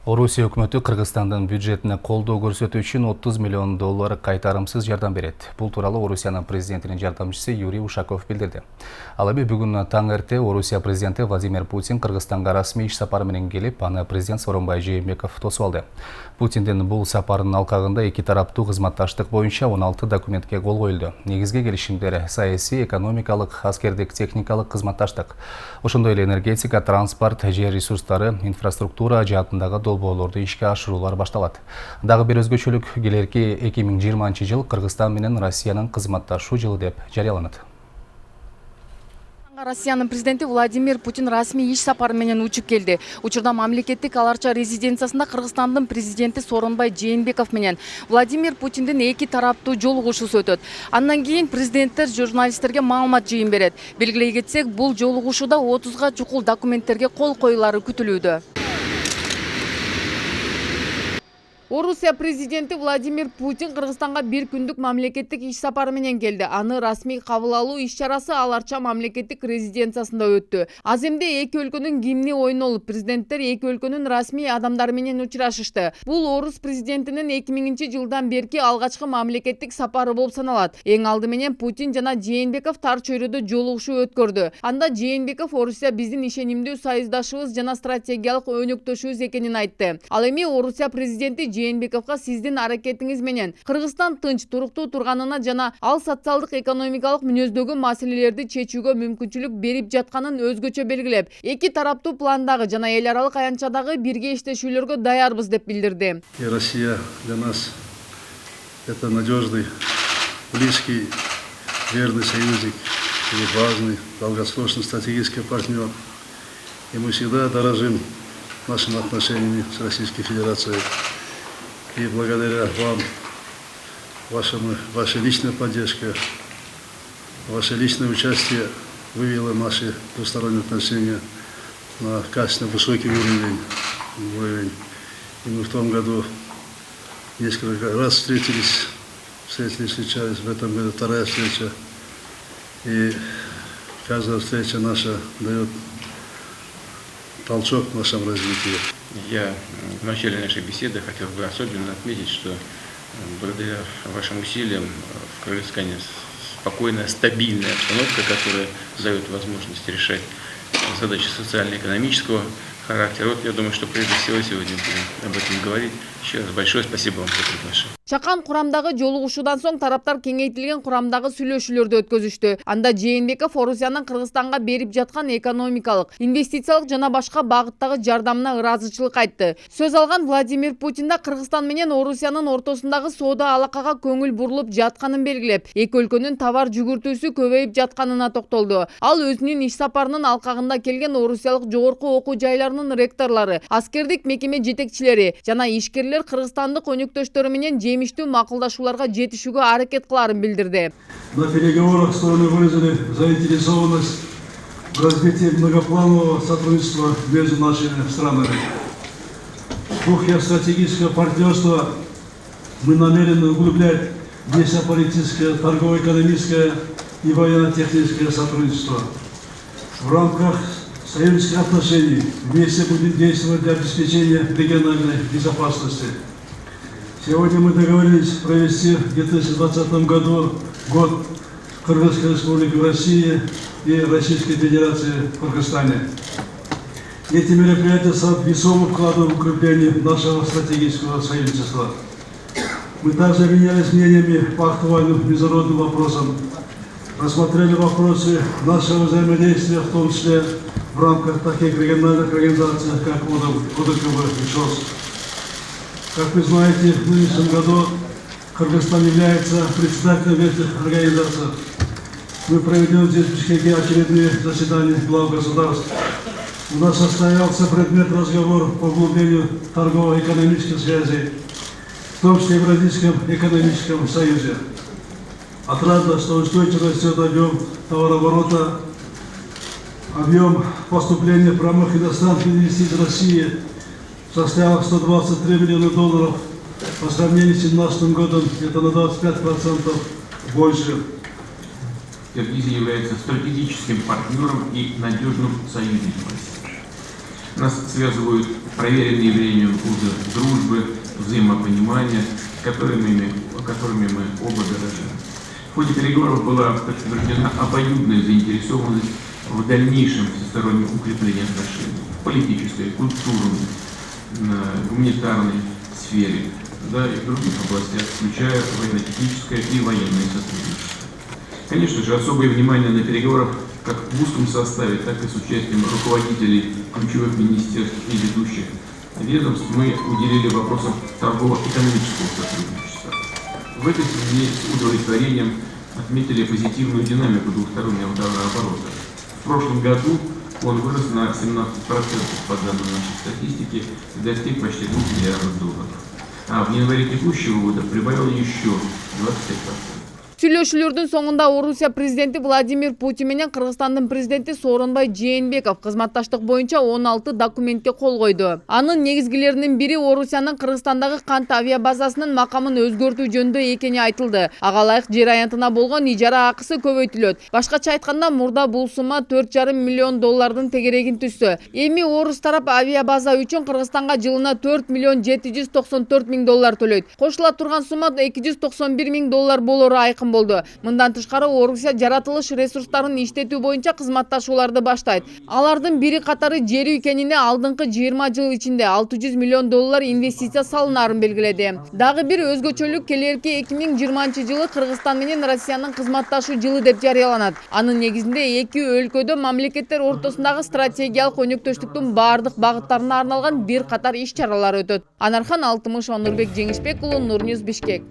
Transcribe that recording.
Орусия өкмөтү Кыргызстандын бюджетине колдоо көрсөтүү үчүн $30 миллион кайтарымсыз жардам берет. Бул тууралуу Орусиянын президентинин жардамчысы Юрий Ушаков билдирди. Ал эми бүгүн таң эрте Орусия президенти Владимир Путин Кыргызстанга расмий иш сапары менен келип, аны президент Сооронбай Жээнбеков тосуп алды. Путиндин бул сапарынын алкагында эки тараптуу кызматташтык боюнча 16 документке кол коюлду. Негизги келишимдер саясий, экономикалык, аскердик, техникалык кызматташтык. Ошондой эле энергетика, транспорт, жер ресурстары, инфраструктура жаатындагы долбоорлорду ишке ашыруулар башталат. Дагы бир өзгөчөлүк келерки 2020 жыл Кыргызстан менен Россиянын кызматташуу жылы деп жарыяланат. Россиянын президенти Владимир Путин расмий иш сапары менен учуп келди. Учурда мамлекеттик аларча резиденциясында Кыргызстандын президенти Сооронбай Жээнбеков менен Владимир Путиндин эки тараптуу жолугушуусу өтөт. Андан кийин президенттер журналисттерге маалымат жыйын берет. Белгилей кетсек, бул жолугушууда 30га чукул документтерге кол коюлары күтүлүүдө. Орусия президенти Владимир Путин Кыргызстанга бир күндүк мамлекеттик иш сапары менен келди. Аны расмий кабыл алуу иш-чарасы аларча мамлекеттик резиденциясында өттү. Аз эмде эки өлкөнүн гимни ойнолуп, президенттер эки өлкөнүн расмий адамдары менен учурашышты. Бул орус президентинин 2000-жылдан берки алгачкы мамлекеттик сапары болуп саналат. Эң алды менен Путин жана Жээнбеков тар чөйрөдө жолугушуу өткөрдү. Анда Жээнбеков Орусия биздин ишенимдүү союздашыбыз жана стратегиялык өнөктөшүбүз экенин айтты. Ал эми Орусия президенти Жээнбековго сиздин аракетиңиз менен Кыргызстан тынч, туруктуу турганына жана ал социалдык экономикалык мүнөздөгү маселелерди чечүүгө мүмкүнчүлүк берип жатканын өзгөчө белгилеп, эки тараптуу пландагы жана эл аралык аянтчадагы бирге иштешүүлөргө даярбыз деп билдирди. Россия для нас это надежный, близкий, верный союзник и важный, долгосрочный стратегический партнер. И мы всегда дорожим нашими отношениями с Российской Федерацией. И благодаря вам, вашей личной поддержке, ваше личное участие вывело наши двусторонние отношения на качественно высокий уровень. И мы в том году несколько раз встречались, встречались. В этом году вторая встреча. И каждая встреча наша дает толчок в нашем развитии. Я в начале нашей беседы хотел бы особенно отметить, что благодаря вашим усилиям в Кыргызстане спокойная, стабильная обстановка, которая дает возможность решать задачи социально-экономического характера. Вот я думаю, что прежде всего сегодня будем об этом говорить. Еще раз большое спасибо вам за приглашение. Чакан курамдагы жолугушуудан соң тараптар кеңейтилген курамдагы сүйлөшүүлөрдү өткөзүштү. Анда Жээнбеков Орусиянын Кыргызстанга берип жаткан экономикалык, инвестициялык жана башка багыттагы жардамына ыраазычылык айтты. Сөз алган Владимир Путин да Кыргызстан менен Орусиянын ортосундагы соода алакага көңүл бурулуп жатканын белгилеп, эки өлкөнүн товар жүгүртүүсү көбөйүп жатканына токтолду. Ал өзүнүн иш сапарынын алкагында келген орусиялык жогорку окуу жайларынын ректорлору, аскердик мекеме жетекчилери жана ишкерлер кыргызстандык өнөктөштөрү менен жемиштүү макулдашууларга жетишүүгө аракет кыларын билдирди. На переговорах стороны выразили заинтересованность в развитии многопланового сотрудничества между нашими странами. В духе стратегического партнерства мы намерены углублять внешнеполитическое, торгово-экономическое и военно-техническое сотрудничество. В рамках союзнических отношений вместе будем действовать для обеспечения региональной безопасности. Сегодня мы договорились провести в 2020 году год Кыргызской Республики в России и Российской Федерации в Кыргызстане. Эти мероприятия стали весомым вкладом в укрепление нашего стратегического союзничества. Мы также обменялись мнениями по актуальным международным вопросам, рассмотрели вопросы нашего взаимодействия, в том числе в рамках таких региональных организаций, как ОДКБ и ШОС. Как вы знаете, в нынешнем году Кыргызстан является председателем этих организаций. Мы проведем здесь в Бишкеке очередные заседания глав государств. У нас состоялся предмет разговор по углублению торгово-экономических связей, в том числе и в Евразийском экономическом союзе. Отрадно, что устойчиво растет объем товарооборота, объем поступления прямых иностранных инвестиций в России составил $123 миллиона. По сравнению с 2017 годом это на 25% больше. Киргизия является стратегическим партнером и надежным союзником России. Нас связывают проверенные временем узы дружбы, взаимопонимания, которыми мы оба дорожим. В ходе переговоров была подтверждена обоюдная заинтересованность в дальнейшем всестороннем укреплении отношений в политической, культурной, гуманитарной сфере, да, и в других областях, включая военно-техническое и военное сотрудничество. Конечно же, особое внимание на переговорах как в узком составе, так и с участием руководителей ключевых министерств и ведущих ведомств мы уделили вопросам торгово-экономического сотрудничества. В этой связи с удовлетворением отметили позитивную динамику двухстороннего товарооборота. В прошлом году он вырос на 17% по данным нашей статистики и достиг почти 2 миллиардов долларов. А в январе текущего года прибавил еще 25%. Сүйлөшүүлөрдүн соңунда Орусия президенти Владимир Путин менен Кыргызстандын президенти Сооронбай Жээнбеков кызматташтык боюнча 16 документке кол койду. Анын негизгилеринин бири Орусиянын Кыргызстандагы кант авиабазасынын макамын өзгөртүү жөнүндө экени айтылды. Ага ылайык жер аянтына болгон ижара акысы көбөйтүлөт. Башкача айтканда мурда бул сумма 4,5 миллион доллардын тегерегин түзсө. Эми орус тарап авиабаза үчүн Кыргызстанга жылына 4 миллион 794 миң доллар төлөйт. Кошула турган сумма 291 миң доллар болору айкын болду. Мындан тышкары Орусия жаратылыш ресурстарын иштетүү боюнча кызматташууларды баштайт. Алардын бири катары жер экенине алдыңкы 20 жыл ичинде 600 миллион доллар инвестиция салынаарын белгиледи. Дагы бир өзгөчөлүк келерки 2020 жылы Кыргызстан менен Россиянын кызматташуу жылы деп жарыяланат. Анын негизинде эки өлкөдө мамлекеттер ортосундагы стратегиялык өнөктөштүктүн бардык багыттарына арналган бир катар иш чаралар өтөт. Анархан Алтымышева, Нурбек Жеңишбек уулу, Нур Ньюс, Бишкек.